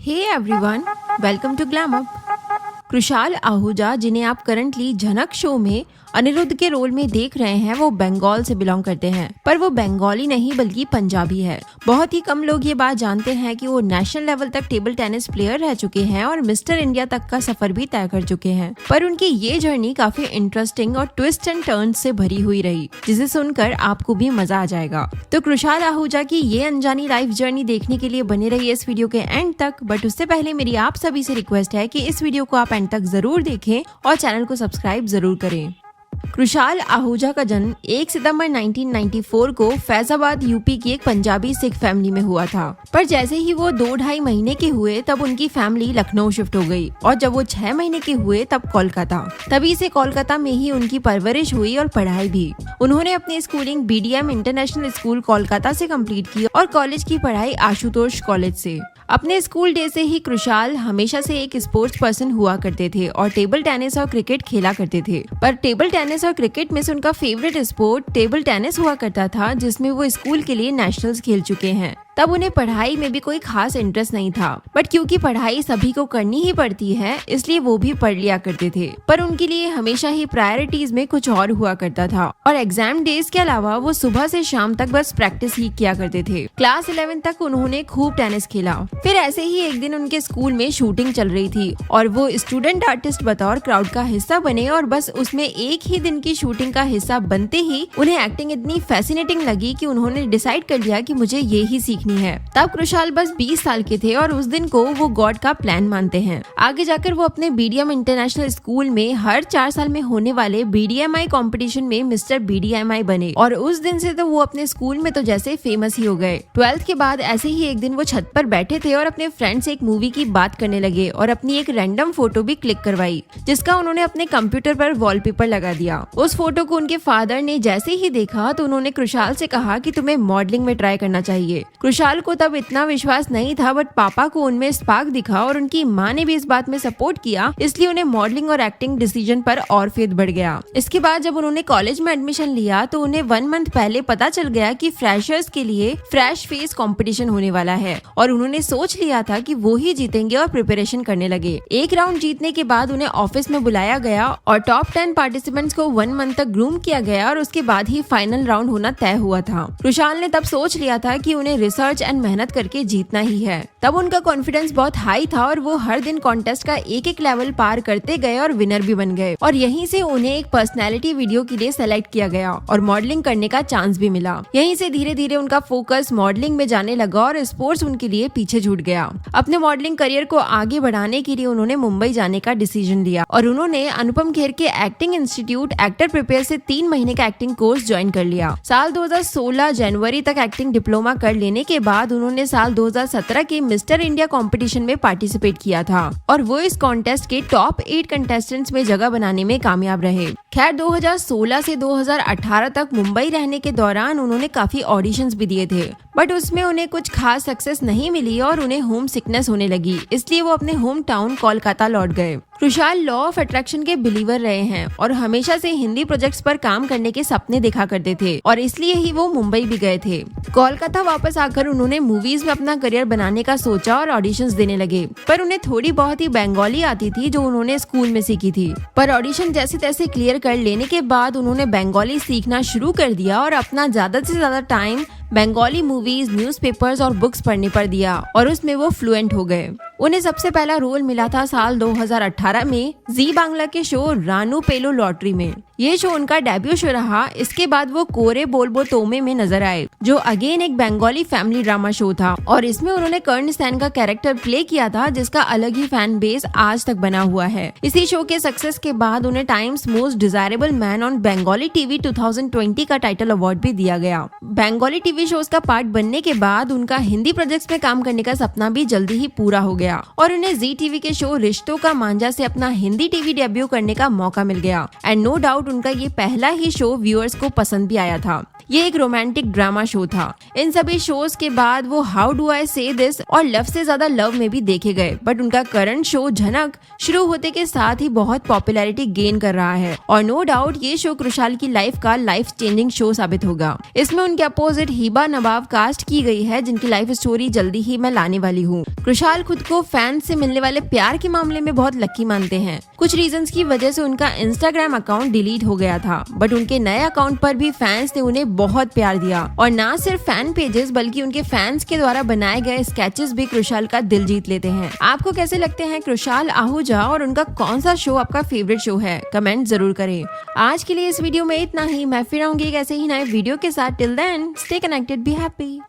Hey everyone, welcome to glam up. Krishal Ahuja, जिन्हें आप currently झनक शो में अनिरुद्ध के रोल में देख रहे हैं, वो बंगाल से बिलोंग करते हैं, पर वो बंगाली नहीं बल्कि पंजाबी है। बहुत ही कम लोग ये बात जानते हैं कि वो नेशनल लेवल तक टेबल टेनिस प्लेयर रह चुके हैं और मिस्टर इंडिया तक का सफर भी तय कर चुके हैं। पर उनकी ये जर्नी काफी इंटरेस्टिंग और ट्विस्ट एंड टर्न से भरी हुई रही, जिसे सुनकर आपको भी मजा आ जाएगा। तो कृषाल आहूजा की ये अनजानी लाइफ जर्नी देखने के लिए बने रहिए इस वीडियो के एंड तक। बट उससे पहले मेरी आप सभी से रिक्वेस्ट है कि इस वीडियो को आप एंड तक जरूर देखें और चैनल को सब्सक्राइब जरूर करें। कृषाल आहूजा का जन्म 1 सितंबर 1994 को फैजाबाद यूपी की एक पंजाबी सिख फैमिली में हुआ था। पर जैसे ही वो 2-2.5 महीने के हुए तब उनकी फैमिली लखनऊ शिफ्ट हो गई और जब वो 6 महीने के हुए तब कोलकाता। तभी से कोलकाता में ही उनकी परवरिश हुई और पढ़ाई भी। उन्होंने अपनी schooling BDM international school Kolkata से कंप्लीट की और कॉलेज की पढ़ाई आशुतोष कॉलेज से। अपने स्कूल डे से ही कृषाल हमेशा से एक स्पोर्ट्स पर्सन हुआ करते थे और टेबल टेनिस और क्रिकेट खेला करते थे। पर टेबल टेनिस और क्रिकेट में से उनका फेवरेट स्पोर्ट टेबल टेनिस हुआ करता था, जिसमें वो स्कूल के लिए नेशनल्स खेल चुके हैं। तब उन्हें पढ़ाई में भी कोई खास इंटरेस्ट नहीं था, बट क्योंकि पढ़ाई सभी को करनी ही पड़ती है, इसलिए वो भी पढ़ लिया करते थे। पर उनके लिए हमेशा ही प्रायोरिटीज में कुछ और हुआ करता था और एग्जाम डेज के अलावा वो सुबह से शाम तक बस प्रैक्टिस ही किया करते थे। क्लास 11 तक उन्होंने खूब टेनिस खेला। फिर ऐसे ही एक दिन उनके स्कूल में शूटिंग चल रही थी और वो स्टूडेंट आर्टिस्ट बतौर क्राउड का हिस्सा बने और बस उसमें एक ही दिन की शूटिंग का हिस्सा बनते ही उन्हें एक्टिंग इतनी फैसिनेटिंग लगी कि उन्होंने डिसाइड कर लिया कि मुझे ये ही सीखनी है। तब कृषाल बस 20 साल के थे और उस दिन को वो गॉड का प्लान मानते हैं। आगे जाकर वो अपने BDM इंटरनेशनल स्कूल में हर 4 साल में होने वाले BDMI कंपटीशन में मिस्टर BDMI बने और उस दिन से तो वो अपने स्कूल में तो जैसे फेमस ही हो गए। 12th के बाद ऐसे ही एक दिन वो छत पर बैठे थे और अपने फ्रेंड से एक मूवी की बात करने लगे और अपनी एक रैंडम फोटो भी क्लिक करवाई, जिसका उन्होंने अपने कंप्यूटर पर वॉलपेपर लगा दिया। उस फोटो को उनके फादर ने जैसे ही देखा तो उन्होंने कृषाल से कहा कि तुम्हें मॉडलिंग में ट्राई करना चाहिए। कृषाल को तब इतना विश्वास नहीं था, बट पापा को उनमें स्पार्क दिखा और उनकी माँ ने भी इस बात में सपोर्ट किया, इसलिए उन्हें मॉडलिंग और एक्टिंग डिसीजन पर और फेथ बढ़ गया। इसके बाद जब उन्होंने कॉलेज में एडमिशन लिया तो उन्हें 1 मंथ पहले पता चल गया कि फ्रेशर्स के लिए फ्रेश फेस कंपटीशन होने वाला है और उन्होंने सोच लिया था कि वो ही जीतेंगे और प्रिपरेशन करने लगे। एक राउंड जीतने के बाद उन्हें ऑफिस में बुलाया गया और टॉप 10 पार्टिसिपेंट्स को 1 मंथ तक ग्रूम किया गया और उसके बाद ही फाइनल राउंड होना तय हुआ था। कृषाल ने तब सोच लिया था कि उन्हें रिसर्च एंड मेहनत करके जीतना ही है। तब उनका कॉन्फिडेंस बहुत हाई था और वो हर दिन कॉन्टेस्ट का एक लेवल पार करते गए और विनर भी बन गए और यहीं से उन्हें एक पर्सनैलिटी वीडियो के लिए सेलेक्ट किया गया और मॉडलिंग करने का चांस भी मिला। यहीं से धीरे धीरे उनका फोकस मॉडलिंग में जाने लगा और स्पोर्ट्स उनके लिए पीछे छूट गया। अपने मॉडलिंग करियर को आगे बढ़ाने के लिए उन्होंने मुंबई जाने का डिसीजन लिया और उन्होंने अनुपम खेर के एक्टिंग इंस्टीट्यूट एक्टर प्रिपेयर से 3 महीने का एक्टिंग कोर्स ज्वाइन कर लिया। साल 2016 जनवरी तक एक्टिंग डिप्लोमा कर लेने के बाद उन्होंने साल 2017 के मिस्टर इंडिया कंपटीशन में पार्टिसिपेट किया था और वो इस कॉन्टेस्ट के टॉप 8 कंटेस्टेंट्स में जगह बनाने में कामयाब रहे। खैर 2016 से 2018 तक मुंबई रहने के दौरान उन्होंने काफी ऑडिशंस भी दिए थे, बट उसमें उन्हें कुछ खास सक्सेस नहीं मिली और उन्हें होम सिकनेस होने लगी, इसलिए वो अपने होम टाउन कोलकाता लौट गए। कृषाल लॉ ऑफ अट्रैक्शन के बिलीवर रहे हैं और हमेशा से हिंदी प्रोजेक्ट्स पर काम करने के सपने देखा करते थे और इसलिए ही वो मुंबई भी गए थे। कोलकाता वापस आकर उन्होंने मूवीज में अपना करियर बनाने का सोचा और ऑडिशंस देने लगे, पर उन्हें थोड़ी बहुत ही बंगाली आती थी जो उन्होंने स्कूल में सीखी थी। पर ऑडिशन जैसे तैसे क्लियर कर लेने के बाद उन्होंने बंगाली सीखना शुरू कर दिया और अपना ज्यादा से ज्यादा टाइम बंगाली मूवीज, न्यूज़पेपर्स और बुक्स पढ़ने पर दिया और उसमें वो फ्लुएंट हो गए। उन्हें सबसे पहला रोल मिला था साल 2018 में जी बांग्ला के शो रानू पेलो लॉटरी में। ये शो उनका डेब्यू शो रहा। इसके बाद वो कोरे बोलबो तोमे में नजर आए, जो अगेन एक बंगाली फैमिली ड्रामा शो था और इसमें उन्होंने कर्ण सैन का कैरेक्टर प्ले किया था, जिसका अलग ही फैन बेस आज तक बना हुआ है। इसी शो के सक्सेस के बाद उन्हें times most desirable man on Bengali TV 2020 का टाइटल अवार्ड भी दिया गया। बंगाली टीवी शोज का पार्ट बनने के बाद उनका हिंदी प्रोजेक्ट्स में काम करने का सपना भी जल्दी ही पूरा हो गया और उन्हें जी टीवी के शो रिश्तों का मांझा से अपना हिंदी टीवी डेब्यू करने का मौका मिल गया। एंड नो डाउट डाउट उनका ये पहला ही शो व्यूअर्स को पसंद भी आया था। ये एक रोमांटिक ड्रामा शो था। इन सभी शोज के बाद वो हाउ डू आई से दिस और लव से ज्यादा लव में भी देखे गए, बट उनका करंट शो झनक शुरू होते के साथ ही बहुत पॉपुलैरिटी गेन कर रहा है और नो डाउट ये शो कृषाल की लाइफ का लाइफ चेंजिंग शो साबित होगा। इसमें उनके अपोजिट हिबा नवाब कास्ट की गई है, जिनकी लाइफ स्टोरी जल्दी ही मैं लाने वाली हूँ। कृषाल खुद को फैंस से मिलने वाले प्यार के मामले में बहुत लकी मानते हैं। कुछ रीजंस की वजह से उनका इंस्टाग्राम अकाउंट डिलीट हो गया था, बट उनके नए अकाउंट पर भी फैंस ने उन्हें बहुत प्यार दिया और ना सिर्फ फैन पेजेस बल्कि उनके फैंस के द्वारा बनाए गए स्केचेस भी कृषाल का दिल जीत लेते हैं। आपको कैसे लगते हैं कृषाल आहूजा और उनका कौन सा शो आपका फेवरेट शो है? कमेंट जरूर करें। आज के लिए इस वीडियो में इतना ही। मैं फिर आऊंगी एक ऐसे ही नए वीडियो के साथ। Till then stay connected, be happy.